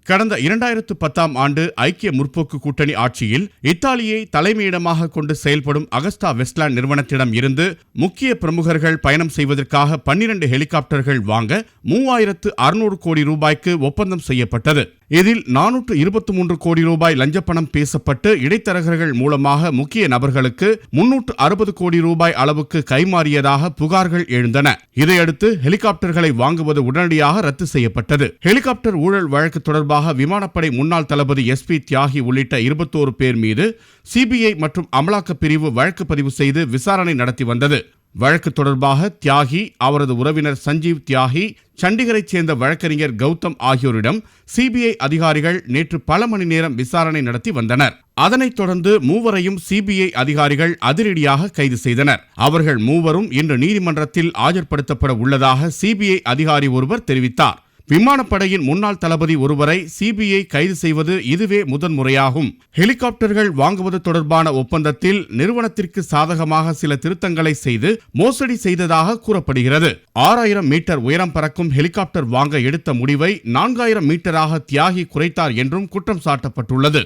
கடந்த 2010ஆம் ஆண்டு ஐக்கிய முற்போக்கு கூட்டணி ஆட்சியில் இத்தாலியை தலைமையிடமாக கொண்டு செயல்படும் அகஸ்டா வெஸ்ட்லேண்ட் நிறுவனத்திடம் இருந்து முக்கிய பிரமுகர்கள் பயணம் செய்வதற்காக 12 ஹெலிகாப்டர்கள் வாங்க 3600 கோடி ரூபாய்க்கு ஒப்பந்தம் செய்யப்பட்டது. இதில் 423 கோடி ரூபாய் லஞ்சப்பணம் பேசப்பட்டு இடைத்தரகர்கள் மூலமாக முக்கிய நபர்களுக்கு 360 கோடி ரூபாய் அளவுக்கு கைமாறியதாக புகார்கள் எழுந்தன. இதையடுத்து ஹெலிகாப்டர்களை வாங்குவது உடனடியாக ரத்து செய்யப்பட்டது. ஹெலிகாப்டர் ஊழல் வழக்கு தொடர்பாக விமானப்படை முன்னாள் தளபதி SP தியாகி உள்ளிட்ட 21 பேர் மீது CBI மற்றும் அமலாக்கப் பிரிவு வழக்கு பதிவு செய்து விசாரணை நடத்தி வந்தது. வழக்கு தொடர்பாக தியாகி, அவரது உறவினர் சஞ்சீவ் தியாகி, சண்டிகரைச் சேர்ந்த வழக்கறிஞர் கௌதம் ஆகியோரிடம் CBI அதிகாரிகள் நேற்று பல மணி நேரம் விசாரணை நடத்தி வந்தனர். அதனைத் தொடர்ந்து மூவரையும் CBI அதிகாரிகள் அதிரடியாக கைது செய்தனர். அவர்கள் மூவரும் இன்று நீதிமன்றத்தில் ஆஜர்படுத்தப்பட உள்ளதாக CBI அதிகாரி ஒருவர் தெரிவித்தார். விமானப்படையின் முன்னாள் தளபதி ஒருவரை CBI கைது செய்வது இதுவே முதன்முறையாகும். ஹெலிகாப்டர்கள் வாங்குவது தொடர்பான ஒப்பந்தத்தில் நிறுவனத்திற்கு சாதகமாக சில திருத்தங்களை செய்து மோசடி செய்ததாக கூறப்படுகிறது. 6000 மீட்டர் உயரம் பறக்கும் ஹெலிகாப்டர் வாங்க எடுத்த முடிவை 4000 மீட்டராக தியாகி குறைத்தார் என்றும் குற்றம் சாட்டப்பட்டுள்ளது.